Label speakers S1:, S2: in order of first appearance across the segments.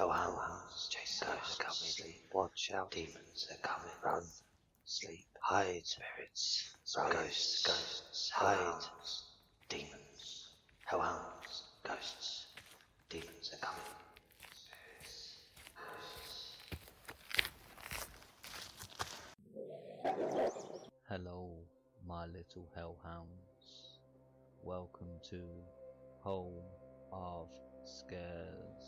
S1: hounds, chase ghosts, come sleep, watch out, demons are coming, run, sleep, hide, spirits, ghosts, hide, demons, hounds, ghosts, demons are coming, spirits.
S2: Hello, my little hellhounds. Welcome to Home of Scares.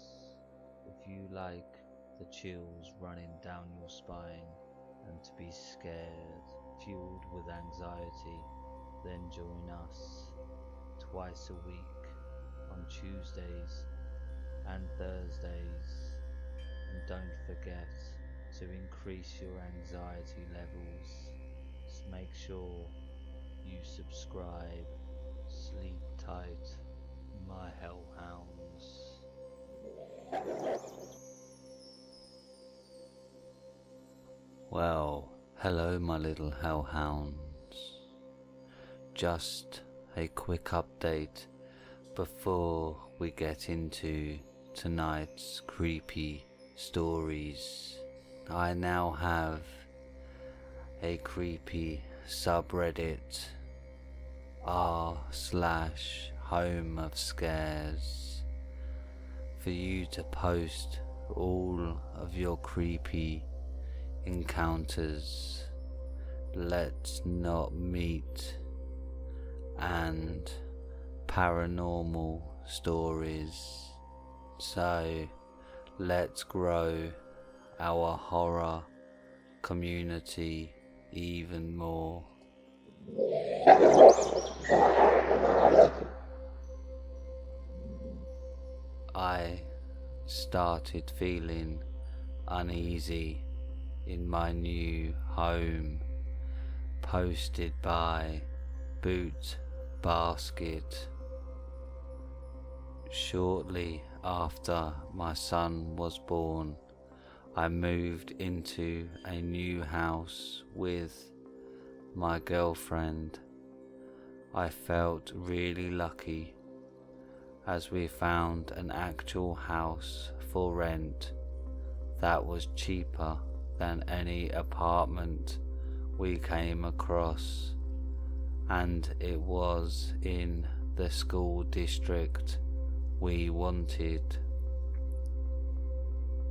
S2: If you like the chills running down your spine and to be scared, fueled with anxiety, then join us twice a week on Tuesdays and Thursdays. And don't forget to increase your anxiety levels. Make sure you subscribe. Sleep tight, my hellhounds. Well, hello my little hellhounds. Just a quick update before we get into tonight's creepy stories. I now have a creepy subreddit r/homeofscares for you to post all of your creepy encounters, let's not meet, and paranormal stories. So let's grow our horror community even more. I started feeling uneasy in my new home, posted by BootBasket. Shortly after my son was born, I moved into a new house with my girlfriend. I felt really lucky as we found an actual house for rent that was cheaper than any apartment we came across, and it was in the school district we wanted.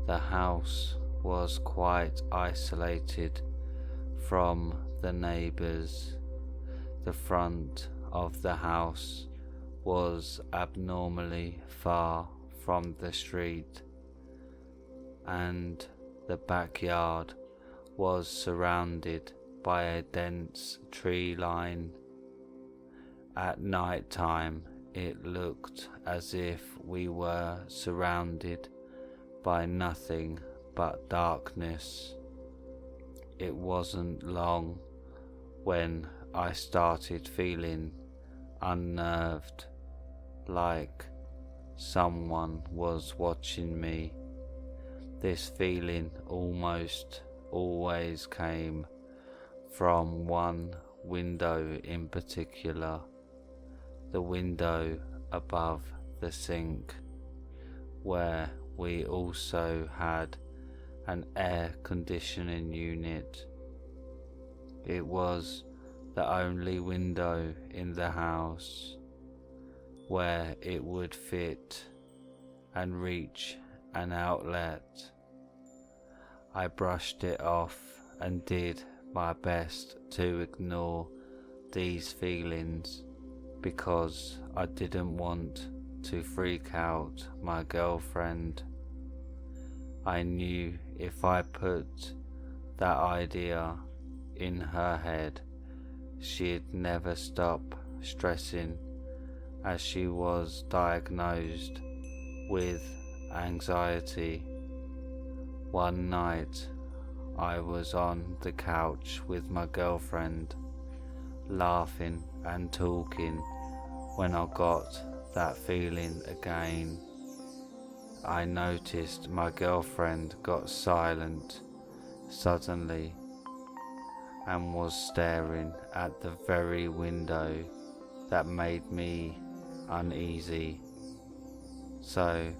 S2: The house was quite isolated from the neighbours. The front of the house was abnormally far from the street, and the backyard was surrounded by a dense tree line. At night time, it looked as if we were surrounded by nothing but darkness. It wasn't long when I started feeling unnerved, like someone was watching me. This feeling almost always came from one window in particular, the window above the sink, where we also had an air conditioning unit. It was the only window in the house where it would fit and reach an outlet. I brushed it off and did my best to ignore these feelings because I didn't want to freak out my girlfriend. I knew if I put that idea in her head, she'd never stop stressing, as she was diagnosed with anxiety. One night I was on the couch with my girlfriend, laughing and talking, when I got that feeling again. I noticed my girlfriend got silent suddenly and was staring at the very window that made me uneasy. So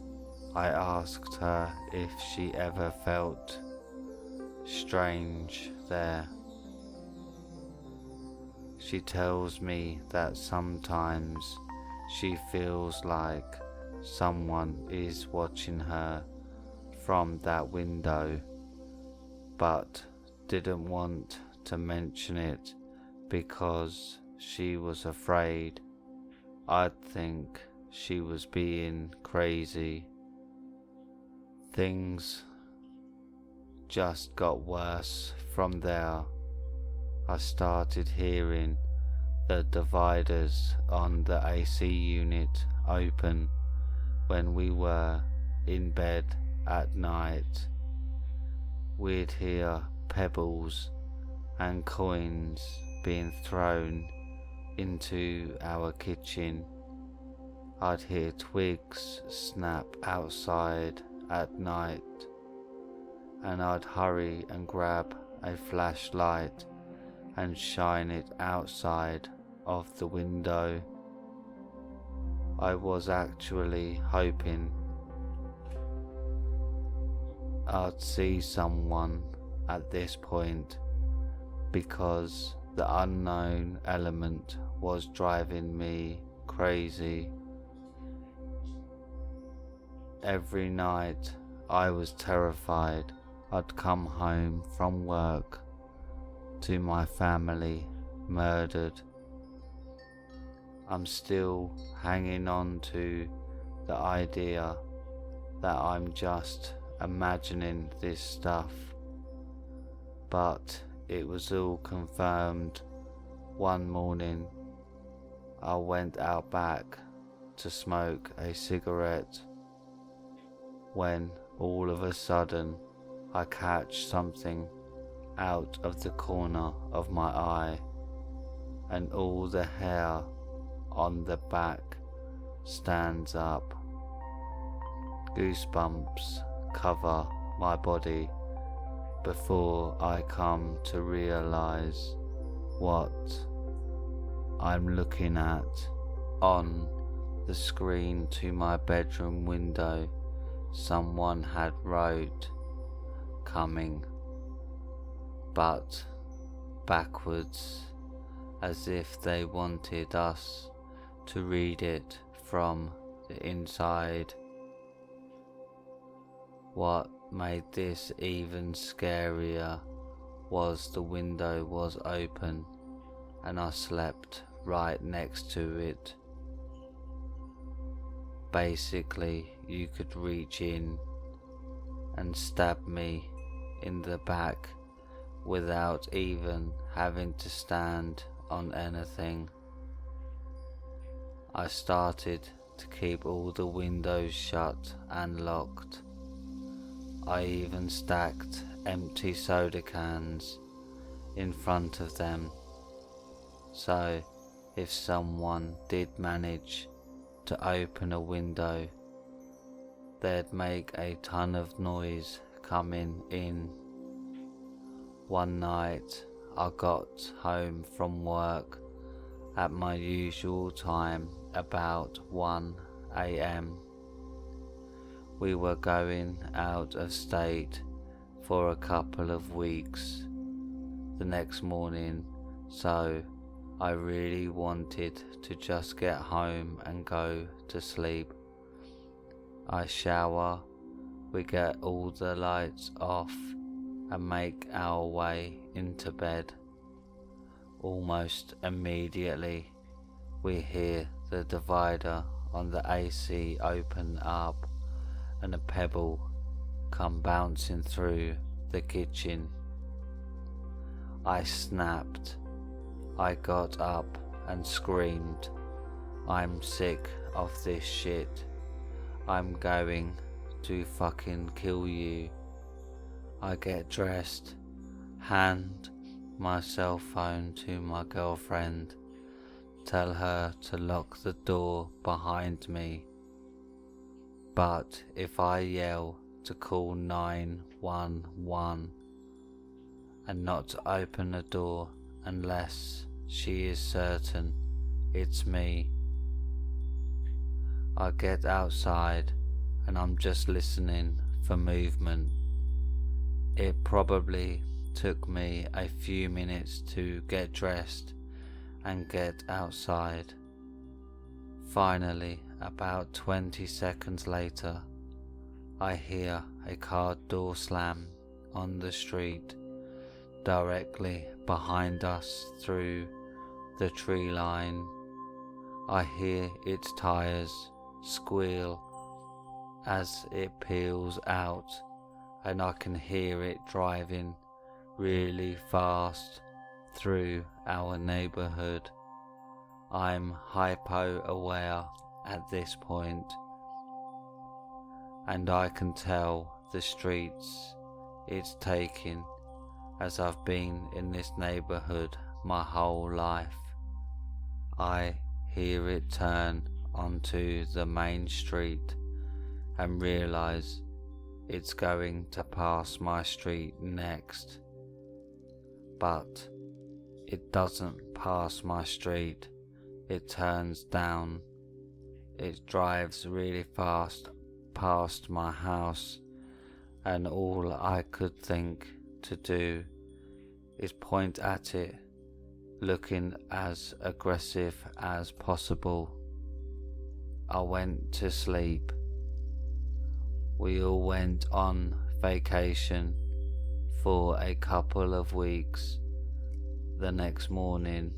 S2: I asked her if she ever felt strange there. She tells me that sometimes she feels like someone is watching her from that window, but didn't want to mention it because she was afraid I'd think she was being crazy. Things just got worse from there. I started hearing the dividers on the AC unit open when we were in bed at night. We'd hear pebbles and coins being thrown into our kitchen. I'd hear twigs snap outside at night, and I'd hurry and grab a flashlight and shine it outside of the window. I was actually hoping I'd see someone at this point, because the unknown element was driving me crazy. Every night I was terrified I'd come home from work to my family murdered. I'm still hanging on to the idea that I'm just imagining this stuff, but it was all confirmed one morning. I went out back to smoke a cigarette when all of a sudden I catch something out of the corner of my eye, and all the hair on the back stands up. Goosebumps cover my body before I come to realize what I'm looking at. On the screen to my bedroom window, someone had wrote "coming," but backwards, as if they wanted us to read it from the inside. What made this even scarier was the window was open and I slept right next to it. Basically, you could reach in and stab me in the back without even having to stand on anything. I started to keep all the windows shut and locked. I even stacked empty soda cans in front of them, so if someone did manage to open a window, they'd make a ton of noise coming in. One night I got home from work at my usual time, about 1 AM. We were going out of state for a couple of weeks the next morning, so I really wanted to just get home and go to sleep. I shower, we get all the lights off and make our way into bed. Almost immediately we hear the divider on the AC open up and a pebble come bouncing through the kitchen. I snapped. I got up and screamed, "I'm sick of this shit. I'm going to fucking kill you." I get dressed, hand my cell phone to my girlfriend, tell her to lock the door behind me. But if I yell to call 911 and not to open the door unless she is certain it's me, I get outside and I'm just listening for movement. It probably took me a few minutes to get dressed and get outside. Finally, about 20 seconds later, I hear a car door slam on the street directly behind us through the tree line. I hear its tires squeal as it peels out, and I can hear it driving really fast through our neighborhood. I'm hypo-aware at this point, and I can tell the streets it's taking, as I've been in this neighborhood my whole life. I hear it turn onto the main street and realize it's going to pass my street next. But it doesn't pass my street, it turns down. It drives really fast past my house, and all I could think to do is point at it, looking as aggressive as possible. I went to sleep. We all went on vacation for a couple of weeks the next morning,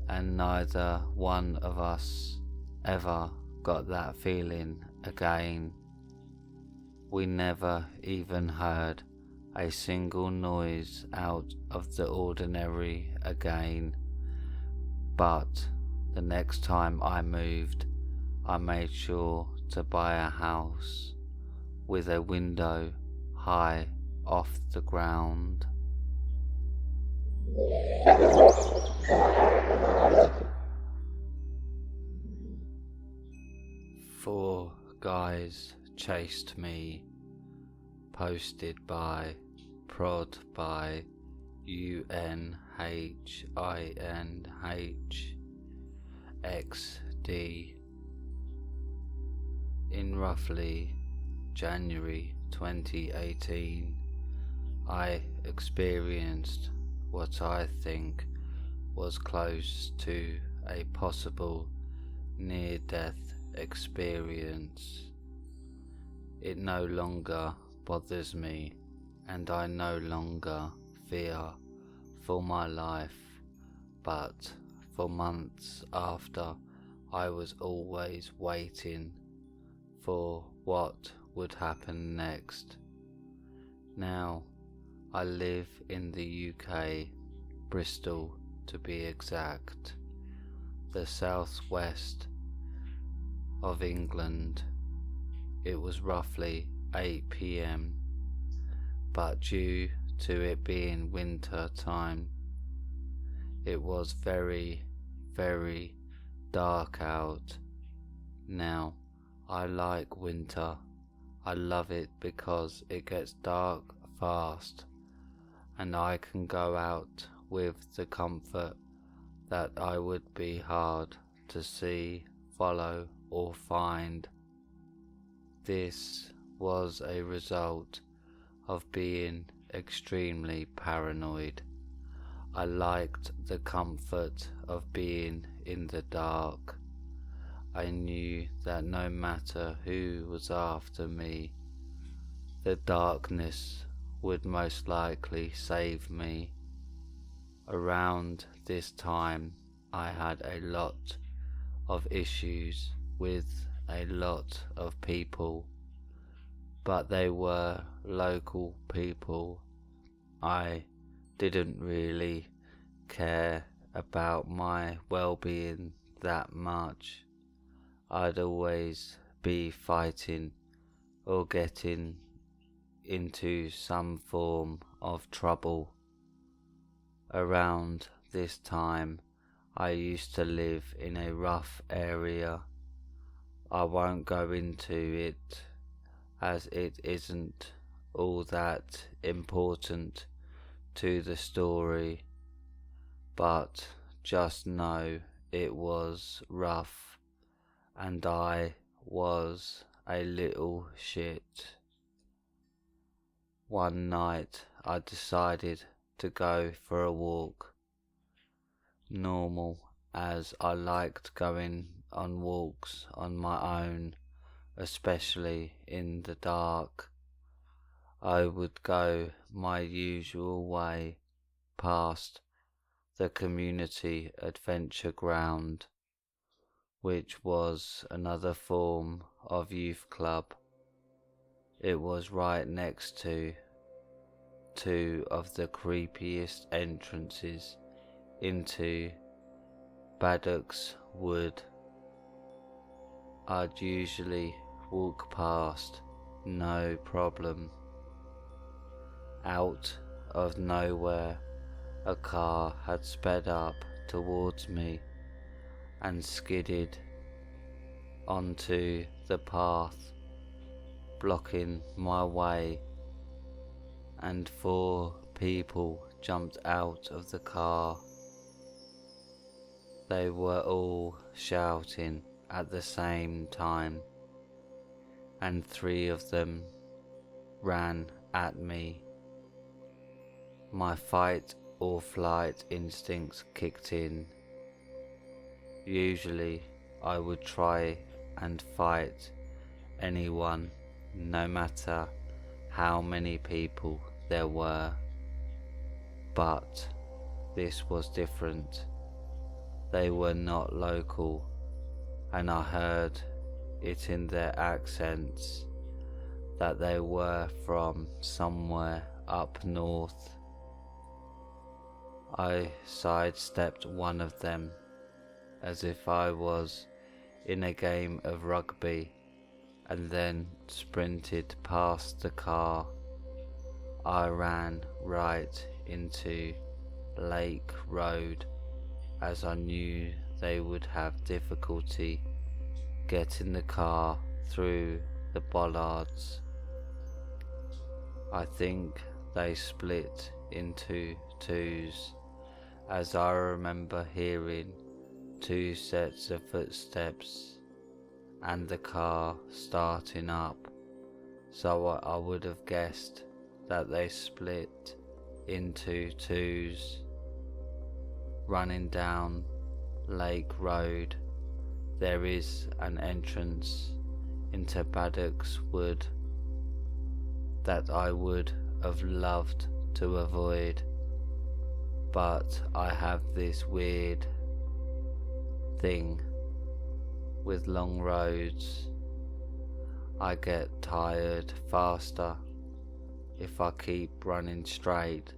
S2: and neither one of us ever got that feeling again. We never even heard a single noise out of the ordinary again. But the next time I moved, I made sure to buy a house with a window high off the ground. Four guys chased me. Posted by ProdByUNHINHXD. In roughly January 2018, I experienced what I think was close to a possible near-death experience. It no longer bothers me, and I no longer fear for my life, but for months after, I was always waiting for what would happen next. Now, I live in the UK, Bristol to be exact, the southwest of England. It was roughly 8 p.m, but due to it being winter time, it was very, very dark out. Now, I like winter. I love it because it gets dark fast, and I can go out with the comfort that I would be hard to see, follow, or find. This was a result of being extremely paranoid. I liked the comfort of being in the dark. I knew that no matter who was after me, the darkness would most likely save me. Around this time, I had a lot of issues with a lot of people, but they were local people. I didn't really care about my well-being that much. I'd always be fighting or getting into some form of trouble. Around this time, I used to live in a rough area. I won't go into it as it isn't all that important to the story, but just know it was rough, and I was a little shit. One night I decided to go for a walk. Normal, as I liked going on walks on my own, especially in the dark. I would go my usual way past the community adventure ground, which was another form of youth club. It was right next to two of the creepiest entrances into Baddock's Wood. I'd usually walk past, no problem. Out of nowhere, a car had sped up towards me and skidded onto the path, blocking my way, and 4 people jumped out of the car. They were all shouting at the same time, and 3 of them ran at me. My fight or flight instincts kicked in. Usually I would try and fight anyone, no matter how many people there were. But this was different. They were not local, and I heard it in their accents that they were from somewhere up north. I sidestepped one of them as if I was in a game of rugby, and then sprinted past the car. I ran right into Lake Road, as I knew they would have difficulty getting the car through the bollards. I think they split into twos, as I remember hearing 2 sets of footsteps and the car starting up, so I would have guessed that they split into twos. Running down Lake Road, there is an entrance into Baddock's Wood that I would have loved to avoid, but I have this weird thing with long roads. I get tired faster if I keep running straight,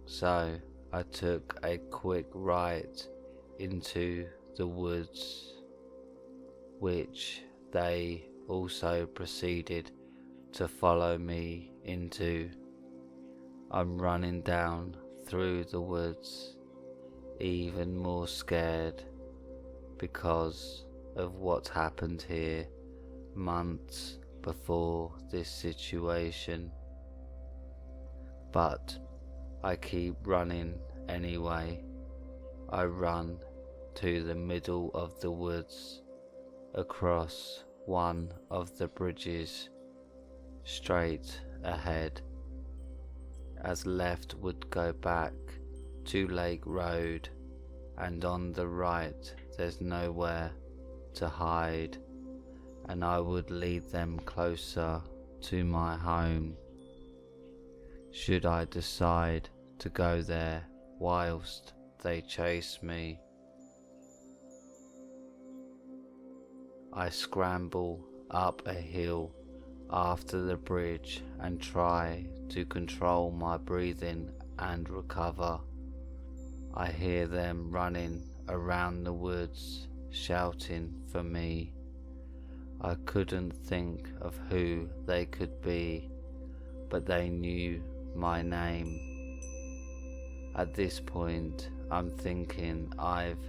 S2: so I took a quick right into the woods, which they also proceeded to follow me into. I'm running down through the woods, even more scared because of what happened here months before this situation. But I keep running anyway. I run to the middle of the woods, across one of the bridges, straight ahead, as left would go back to Lake Road, and on the right there's nowhere to hide, and I would lead them closer to my home, should I decide to go there whilst they chase me. I scramble up a hill after the bridge and try to control my breathing and recover. I hear them running around the woods, shouting for me. I couldn't think of who they could be, but they knew my name. At this point, I'm thinking I've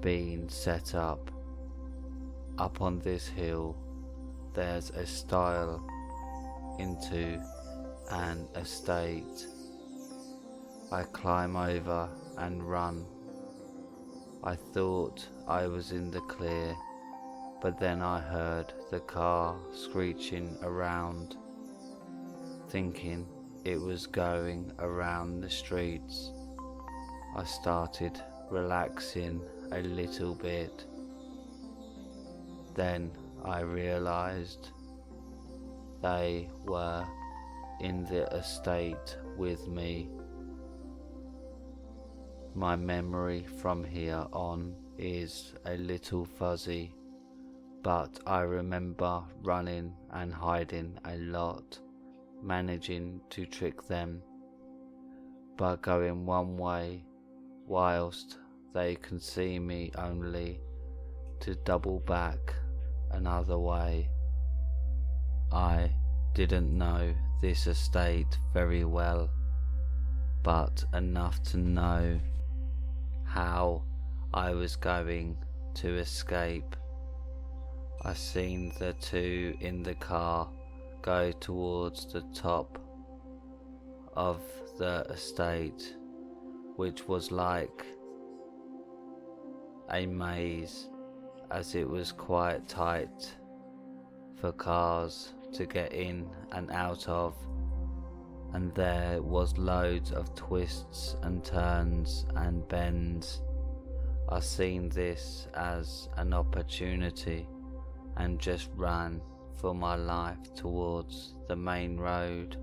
S2: been set up. Up on this hill, there's a stile into an estate. I climb over and run. I thought I was in the clear, but then I heard the car screeching around, thinking it was going around the streets. I started relaxing a little bit. Then I realized they were in the estate with me. My memory from here on is a little fuzzy, but I remember running and hiding a lot, managing to trick them, but going one way whilst they can see me only to double back another way. I didn't know this estate very well, but enough to know how I was going to escape. I seen the two in the car go towards the top of the estate, which was like a maze, as it was quite tight for cars to get in and out of, and there was loads of twists and turns and bends. I seen this as an opportunity and just ran for my life towards the main road.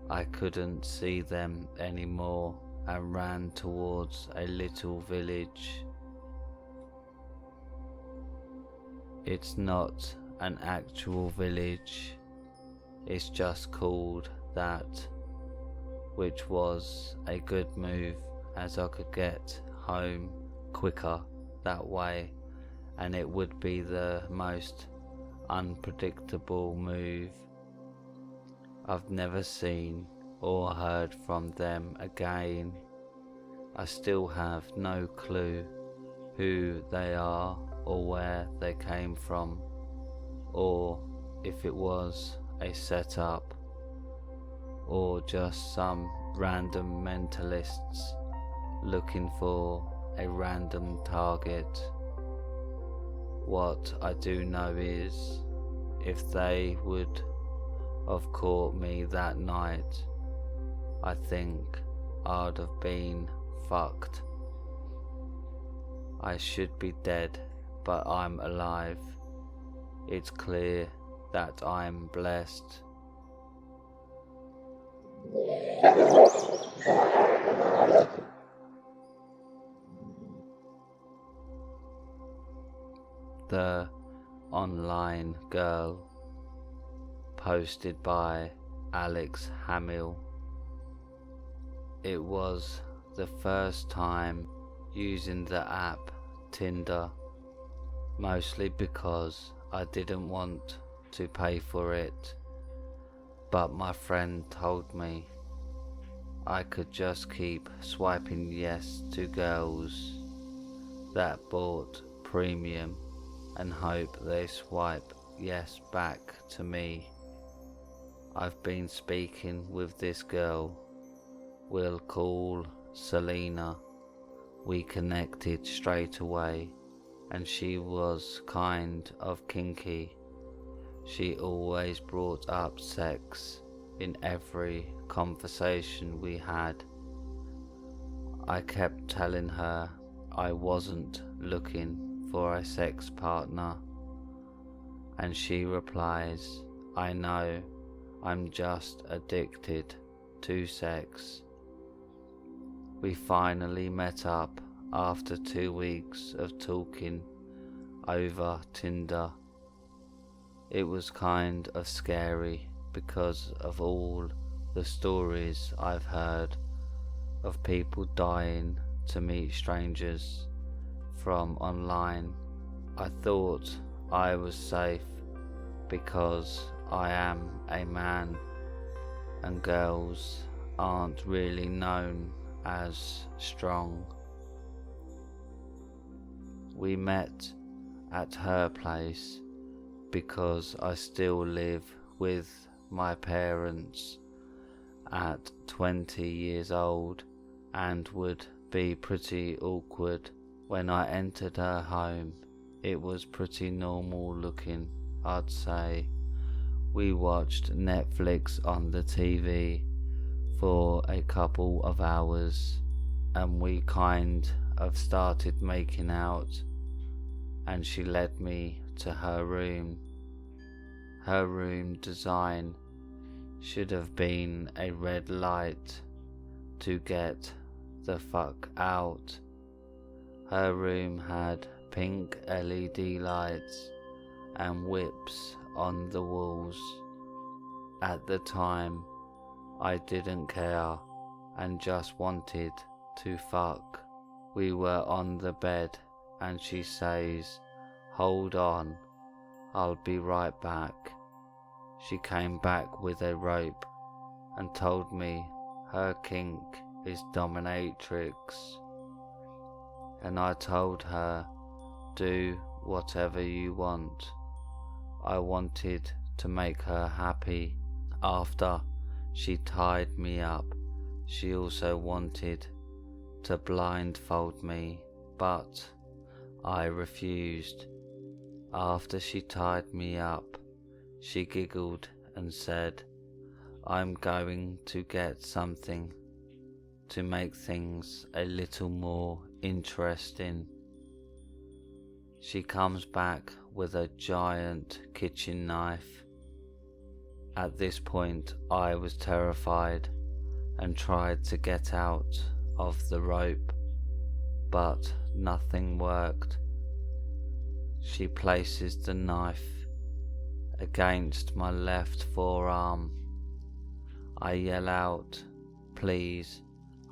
S2: I couldn't see them anymore and ran towards a little village. It's not an actual village, it's just called that, which was a good move as I could get home quicker that way, and it would be the most unpredictable move. I've never seen or heard from them again. I still have no clue who they are or where they came from, or if it was a setup or just some random mentalists looking for a random target. What I do know is, if they would have caught me that night, I think I'd have been fucked. I should be dead, but I'm alive. It's clear that I'm blessed. The online girl, posted by AlexHamill. It was the first time using the app Tinder, mostly because I didn't want to pay for it, but my friend told me I could just keep swiping yes to girls that bought premium and hope they swipe yes back to me. I've been speaking with this girl, we'll call Selena. We connected straight away, and she was kind of kinky. She always brought up sex in every conversation we had. I kept telling her I wasn't looking for a sex partner, and she replies, I know, I'm just addicted to sex. We finally met up after 2 weeks of talking over Tinder. It was kind of scary because of all the stories I've heard of people dying to meet strangers from online. I thought I was safe because I am a man and girls aren't really known as strong. We met at her place because I still live with my parents at 20 years old and would be pretty awkward when I entered her home it was pretty normal looking, I'd say. We watched Netflix on the TV for a couple of hours, and we kind of started making out, and she led me to her room. Her room design should have been a red light to get the fuck out. Her room had pink LED lights and whips on the walls. At the time, I didn't care and just wanted to fuck. We were on the bed and she says, "Hold on, I'll be right back." She came back with a rope and told me her kink is dominatrix, and I told her, "Do whatever you want." I wanted to make her happy. After she tied me up, she also wanted to blindfold me, but I refused. After she tied me up, she giggled and said, "I'm going to get something to make things a little more interesting." She comes back with a giant kitchen knife. At this point, I was terrified and tried to get out of the rope, but nothing worked. She places the knife against my left forearm. I yell out, "Please,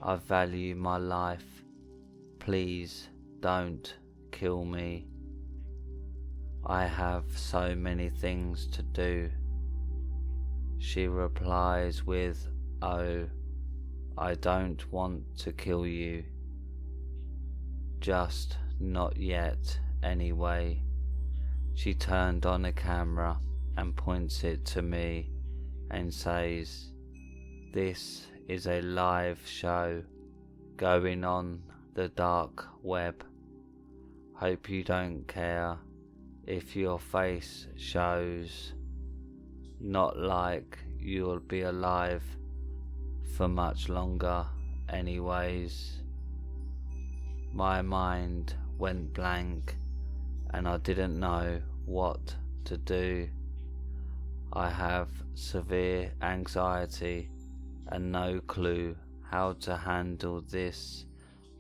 S2: I value my life. Please don't kill me. I have so many things to do." She replies with, "Oh, I don't want to kill you. Just not yet anyway." She turned on a camera and points it to me and says, "This is a live show going on the dark web. Hope you don't care if your face shows. Not like you'll be alive for much longer anyways." My mind went blank and I didn't know what to do. I have severe anxiety and no clue how to handle this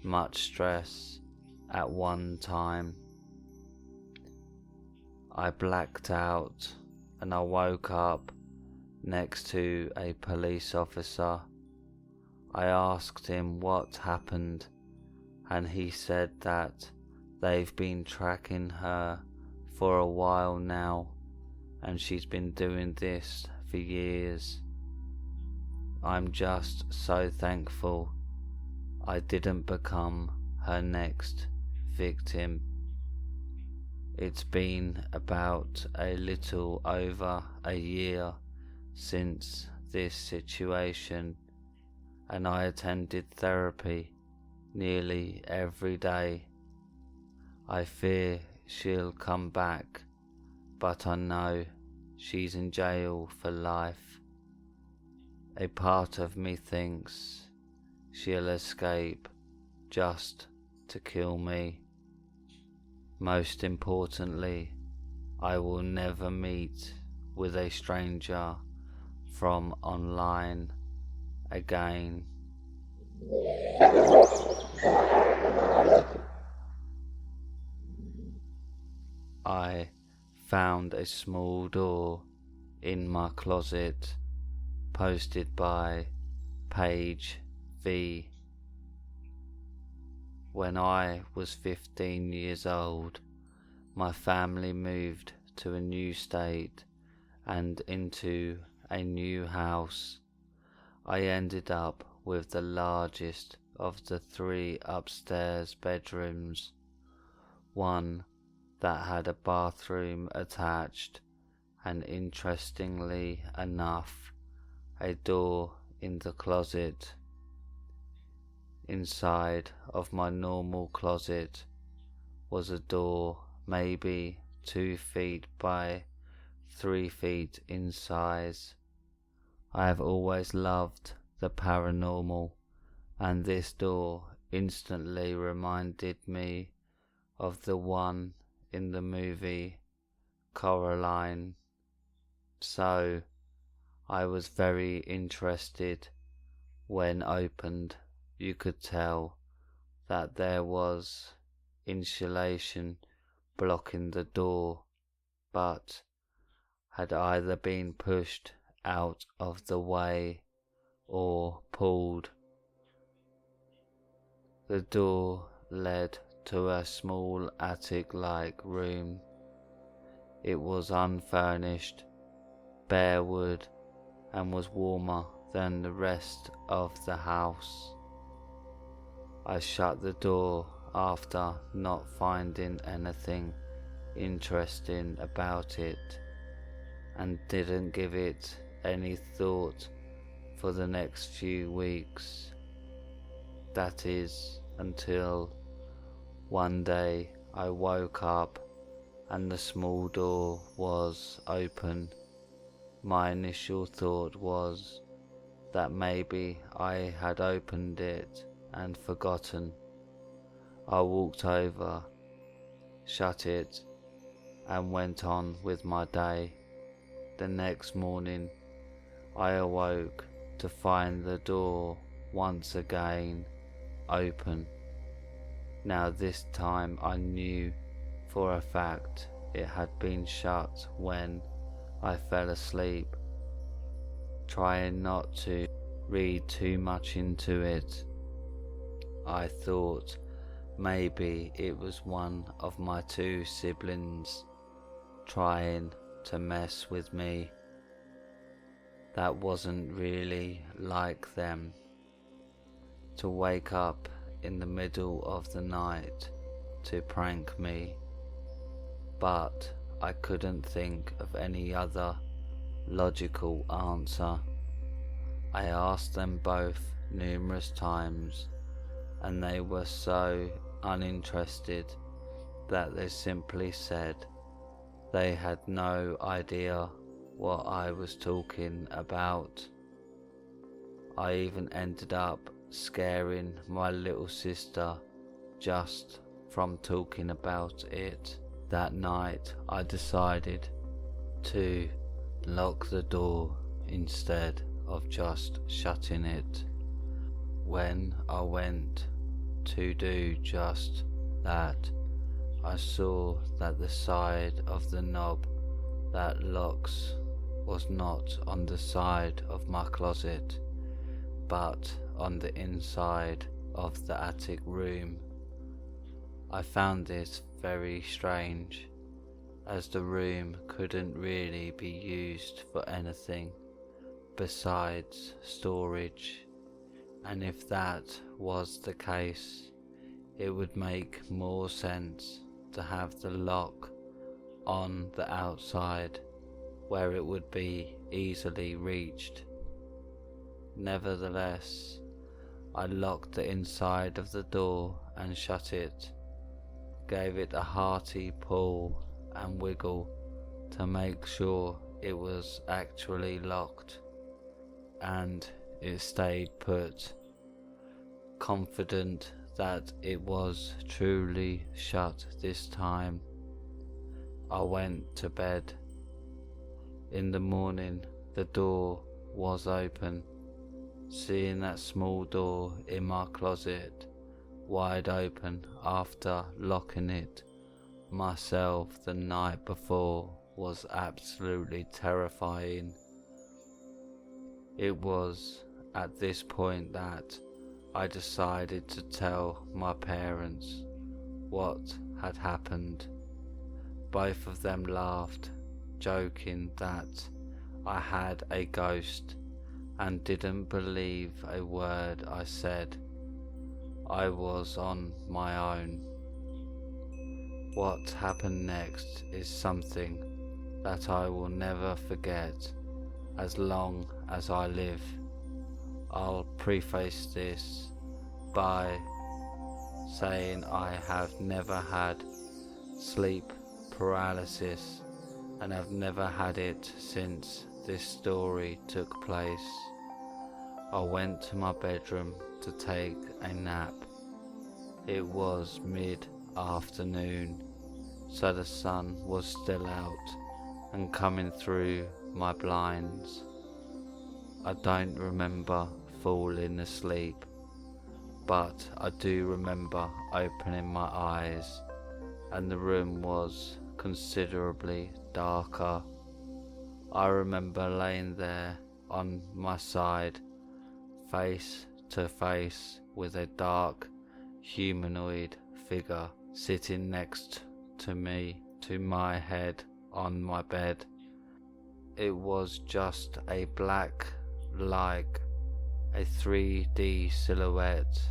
S2: much stress at one time. I blacked out and I woke up next to a police officer. I asked him what happened, and he said that they've been tracking her for a while now, and she's been doing this for years. I'm just so thankful I didn't become her next victim. It's been about a little over a year since this situation, and I attended therapy nearly every day. I fear she'll come back, but I know she's in jail for life. A part of me thinks she'll escape just to kill me. Most importantly, I will never meet with a stranger from online again. I found a small door in my closet, posted by Page V. When I was 15 years old, my family moved to a new state and into a new house. I ended up with the largest of the 3 upstairs bedrooms, one that had a bathroom attached, and interestingly enough, a door in the closet. Inside of my normal closet was a door maybe 2 feet by 3 feet in size. I have always loved the paranormal, and this door instantly reminded me of the one in the movie Coraline, so I was very interested. When opened, you could tell that there was insulation blocking the door, but had either been pushed out of the way or pulled. The door led to a small attic-like room. It was unfurnished, bare wood, and was warmer than the rest of the house. I shut the door after not finding anything interesting about it, and didn't give it any thought for the next few weeks. That is, until one day I woke up and the small door was open. My initial thought was that maybe I had opened it and forgotten. I walked over, shut it, and went on with my day. The next morning, I awoke to find the door once again open. Now this time I knew for a fact it had been shut when I fell asleep. Trying not to read too much into it, I thought maybe it was one of my 2 siblings trying to mess with me. That wasn't really like them, to wake up in the middle of the night to prank me, but I couldn't think of any other logical answer. I asked them both numerous times, and they were so uninterested that they simply said they had no idea what I was talking about. I even ended up scaring my little sister just from talking about it. That night I decided to lock the door instead of just shutting it. When I went to do just that, I saw that the side of the knob that locks was not on the side of my closet, but on the inside of the attic room. I found this very strange, as the room couldn't really be used for anything besides storage, and if that was the case, it would make more sense to have the lock on the outside where it would be easily reached. Nevertheless, I locked the inside of the door and shut it, gave it a hearty pull and wiggle to make sure it was actually locked, and it stayed put. Confident that it was truly shut this time, I went to bed. In the morning, the door was open. Seeing that small door in my closet wide open after locking it myself the night before was absolutely terrifying. It was at this point that I decided to tell my parents what had happened. Both of them laughed, joking that I had a ghost, and didn't believe a word I said. I was on my own. What happened next is something that I will never forget as long as I live. I'll preface this by saying I have never had sleep paralysis and have never had it since this story took place. I went to my bedroom to take a nap. It was mid-afternoon, so the sun was still out and coming through my blinds. I don't remember falling asleep, but I do remember opening my eyes and the room was considerably darker. I remember laying there on my side, face to face with a dark humanoid figure sitting next to me, to my head on my bed. It was just a black, like a 3D silhouette.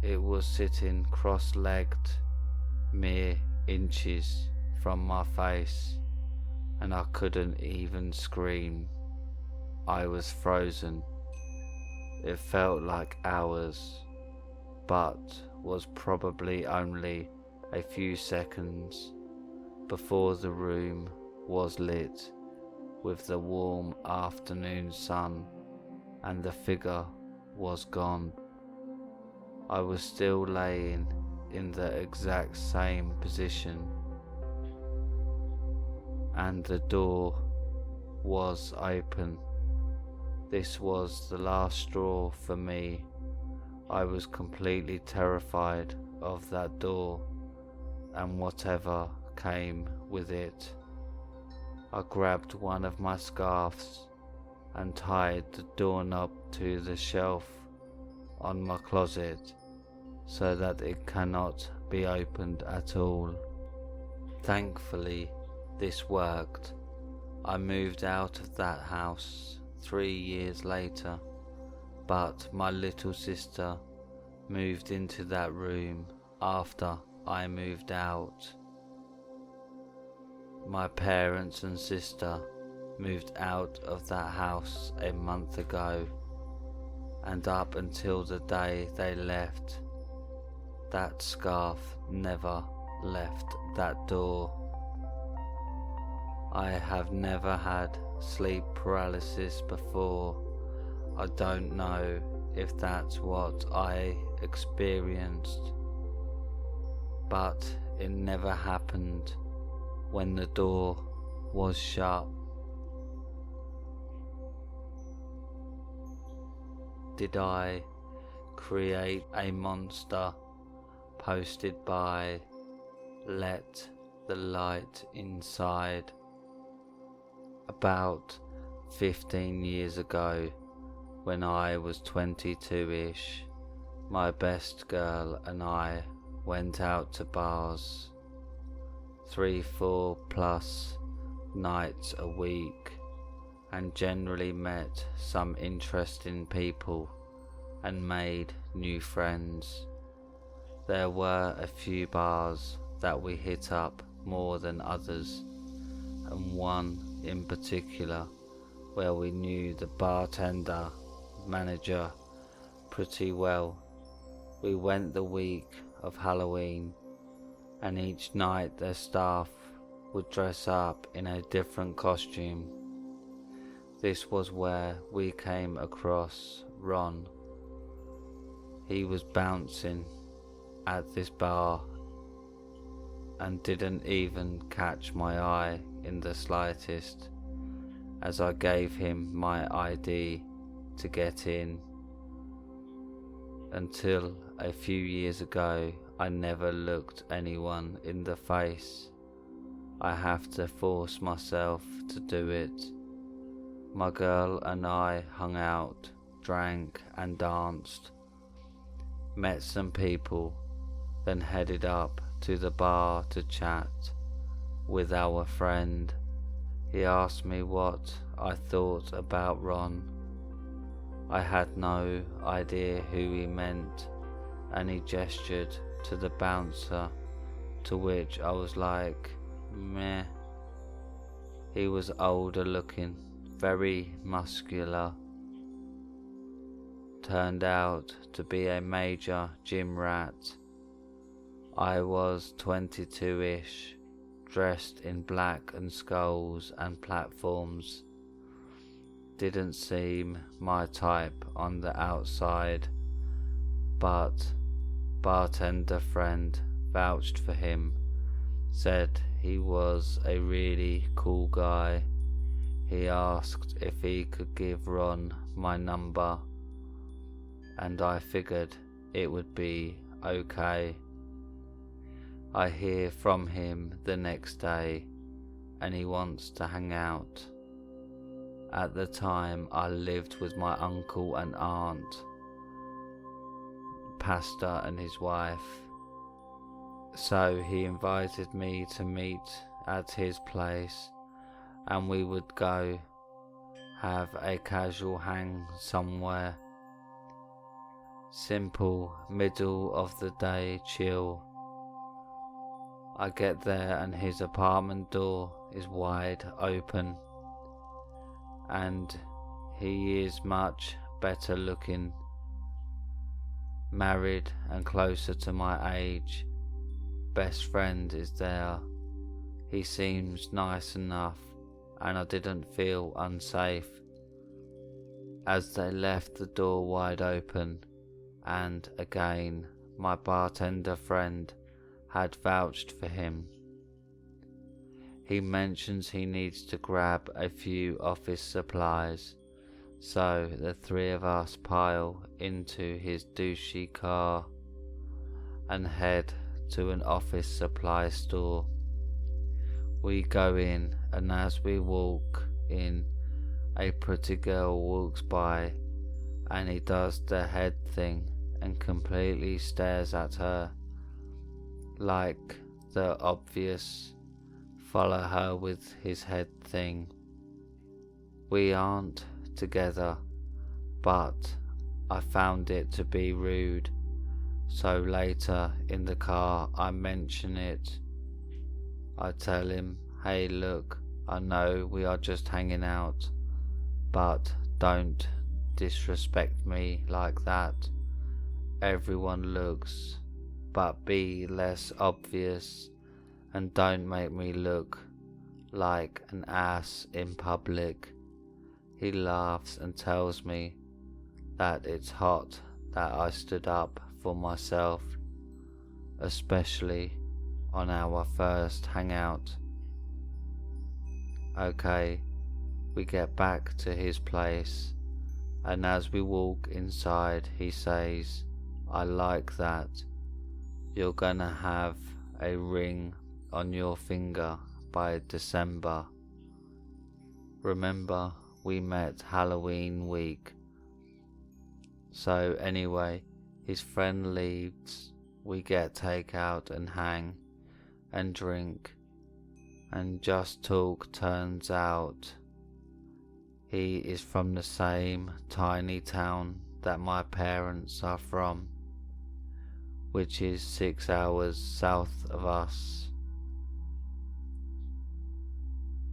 S2: It was sitting cross-legged, mere inches from my face, and I couldn't even scream. I was frozen. It felt like hours, but was probably only a few seconds before the room was lit with the warm afternoon sun and the figure was gone. I was still laying in the exact same position and the door was open. This was the last straw for me. I was completely terrified of that door and whatever came with it. I grabbed one of my scarves and tied the doorknob to the shelf on my closet so that it cannot be opened at all. Thankfully, this worked. I moved out of that house 3 years later, but my little sister moved into that room after I moved out. My parents and sister moved out of that house a month ago, and up until the day they left, that scarf never left that door. I have never had sleep paralysis before. I don't know if that's what I experienced, but it never happened when the door was shut. Did I create a monster? Posted by LetTheLightInside. About 15 years ago, when I was 22-ish, my best girl and I went out to bars 3-4 plus nights a week and generally met some interesting people and made new friends. There were a few bars that we hit up more than others, and one in particular where we knew the bartender manager pretty well. We went the week of Halloween, and each night their staff would dress up in a different costume. This was where we came across Ron. He was bouncing at this bar and didn't even catch my eye in the slightest, as I gave him my ID to get in. Until a few years ago, I never looked anyone in the face. I have to force myself to do it. My girl and I hung out, drank and danced, met some people, then headed up to the bar to chat with our friend. He asked me what I thought about Ron. I had no idea who he meant, and he gestured to the bouncer, to which I was like, meh. He was older looking, very muscular. Turned out to be a major gym rat. I was 22-ish, dressed in black and skulls and platforms. Didn't seem my type on the outside, but bartender friend vouched for him, said he was a really cool guy. He asked if he could give Ron my number, and I figured it would be okay. I hear from him the next day, and he wants to hang out. At the time I lived with my uncle and aunt, pastor and his wife, so he invited me to meet at his place, and we would go have a casual hang somewhere. Simple, middle of the day chill. I get there and his apartment door is wide open, and he is much better looking, married and closer to my age. Best friend is there. He seems nice enough, and I didn't feel unsafe. As they left the door wide open, and again my bartender friend had vouched for him. He mentions he needs to grab a few office supplies, so the three of us pile into his douchey car and head to an office supply store. We go in, and as we walk in, a pretty girl walks by, and he does the head thing and completely stares at her, like the obvious follow her with his head thing. We aren't together, but I found it to be rude, so later in the car I mention it. I tell him, hey look, I know we are just hanging out, but don't disrespect me like that. Everyone looks, but be less obvious, and don't make me look like an ass in public. He laughs and tells me that it's hot that I stood up for myself, especially on our first hangout. Okay, we get back to his place, and as we walk inside he says, I like that. You're gonna have a ring on your finger by December. Remember, we met Halloween week. So anyway, his friend leaves, we get takeout and hang and drink and just talk. Turns out he is from the same tiny town that my parents are from, which is 6 hours south of us.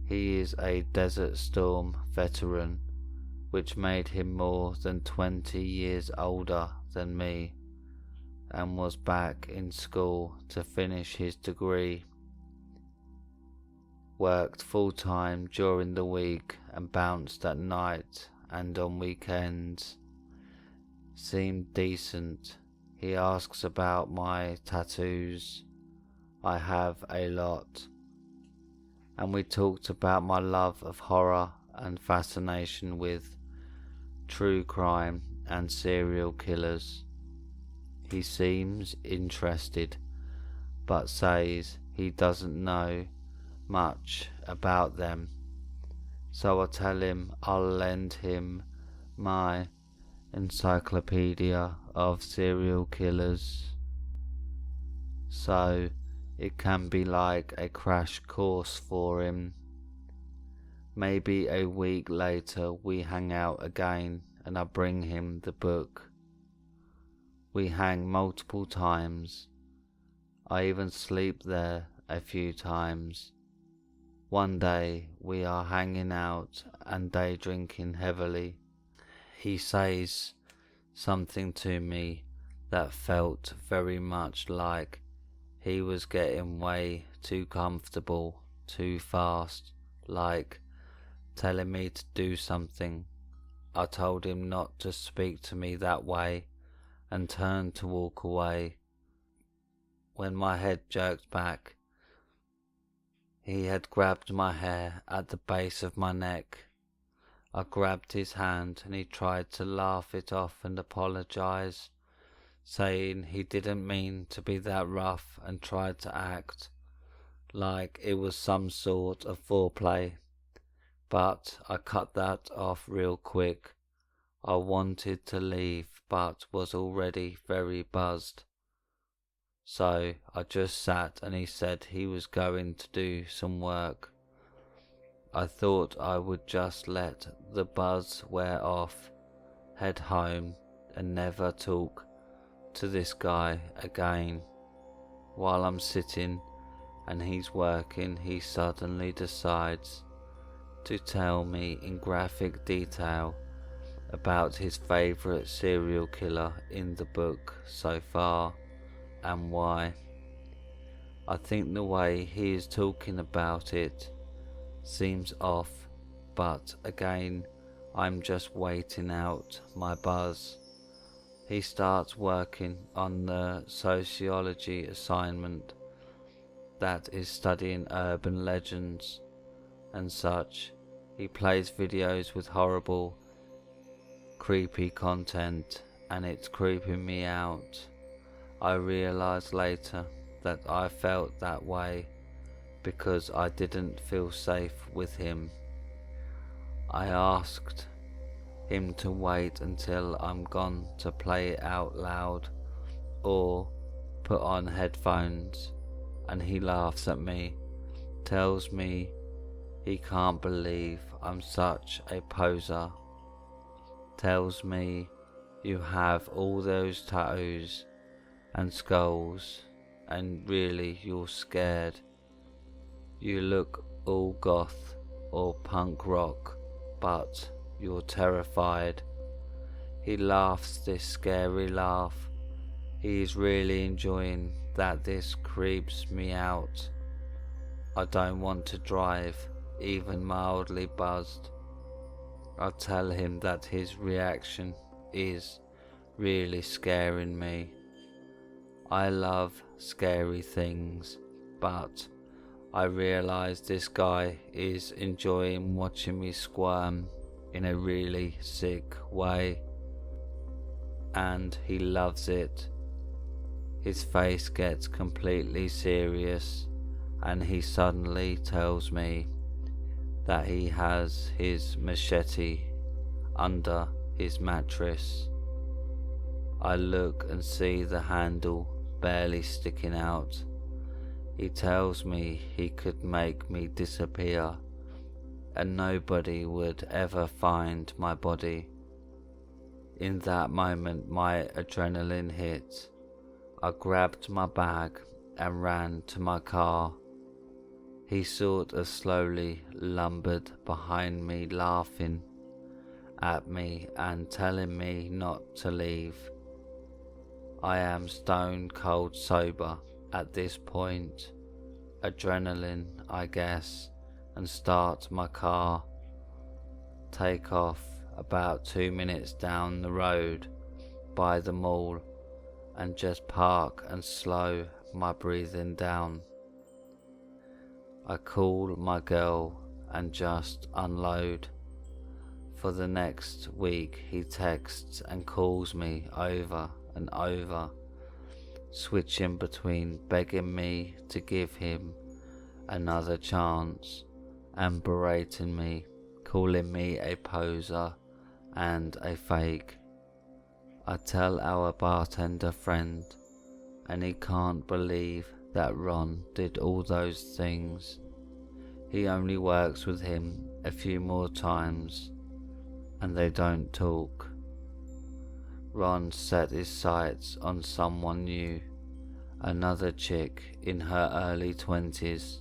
S2: He is a Desert Storm veteran, which made him more than 20 years older than me, and was back in school to finish his degree. Worked full-time during the week and bounced at night and on weekends. Seemed decent. He asks about my tattoos. I have a lot. And we talked about my love of horror and fascination with true crime and serial killers. He seems interested, but says he doesn't know much about them. So I tell him I'll lend him my encyclopedia of serial killers, so it can be like a crash course for him. Maybe a week later we hang out again and I bring him the book. We hang multiple times. I even sleep there a few times. One day we are hanging out and day drinking heavily. He says something to me that felt very much like He was getting way too comfortable, too fast, like telling me to do something. I told him not to speak to me that way and turned to walk away. When my head jerked back, he had grabbed my hair at the base of my neck. I grabbed his hand and he tried to laugh it off and apologise, saying he didn't mean to be that rough and tried to act like it was some sort of foreplay. But I cut that off real quick. I wanted to leave but was already very buzzed. So I just sat and he said he was going to do some work. I thought I would just let the buzz wear off, head home and never talk to this guy again. While I'm sitting and he's working, he suddenly decides to tell me in graphic detail about his favourite serial killer in the book so far and why. I think the way he is talking about it seems off, but again I'm just waiting out my buzz. He starts working on the sociology assignment that is studying urban legends and such. He plays videos with horrible, creepy content and it's creeping me out. I realised later that I felt that way because I didn't feel safe with him. I asked him to wait until I'm gone to play it out loud or put on headphones, and he laughs at me, tells me he can't believe I'm such a poser, tells me you have all those tattoos and skulls and really you're scared. You look all goth or punk rock, but you're terrified. He laughs this scary laugh. He is really enjoying that. This creeps me out. I don't want to drive, even mildly buzzed. I tell him that his reaction is really scaring me. I love scary things, but I realise this guy is enjoying watching me squirm in a really sick way, and he loves it. His face gets completely serious and he suddenly tells me that he has his machete under his mattress. I look and see the handle barely sticking out. He tells me he could make me disappear and nobody would ever find my body. In that moment my adrenaline hit. I grabbed my bag and ran to my car. He sort of slowly lumbered behind me, laughing at me and telling me not to leave. I am stone cold sober at this point, adrenaline I guess, and start my car, take off about 2 minutes down the road by the mall and just park and slow my breathing down. I call my girl and just unload. For the next week he texts and calls me over and over, switching between begging me to give him another chance and berating me, calling me a poser and a fake. I tell our bartender friend and he can't believe that Ron did all those things. He only works with him a few more times and they don't talk. Ron set his sights on someone new, another chick in her early 20s.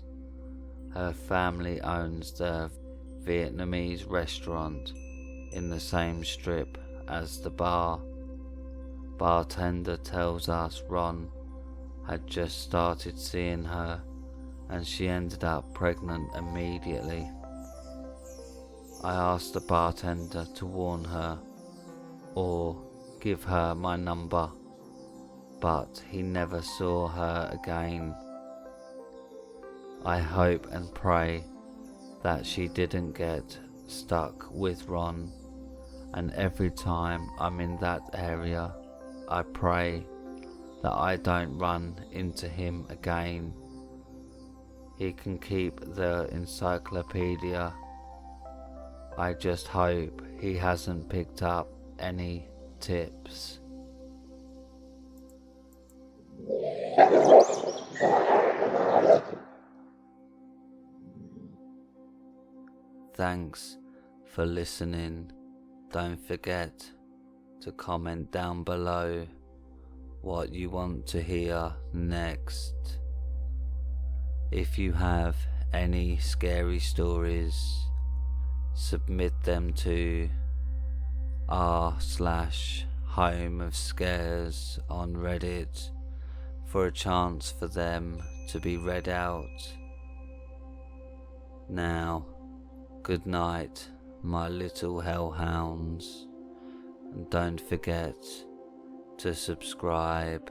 S2: Her family owns the Vietnamese restaurant in the same strip as the bar. Bartender tells us Ron had just started seeing her, and she ended up pregnant immediately. I asked the bartender to warn her or give her my number, but he never saw her again. I hope and pray that she didn't get stuck with Ron, and every time I'm in that area, I pray that I don't run into him again. He can keep the encyclopedia. I just hope he hasn't picked up any tips. Thanks for listening. Don't forget to comment down below what you want to hear next. If you have any scary stories, submit them to r/homeofscares on Reddit for a chance for them to be read out. Now, good night, my little hellhounds, and don't forget to subscribe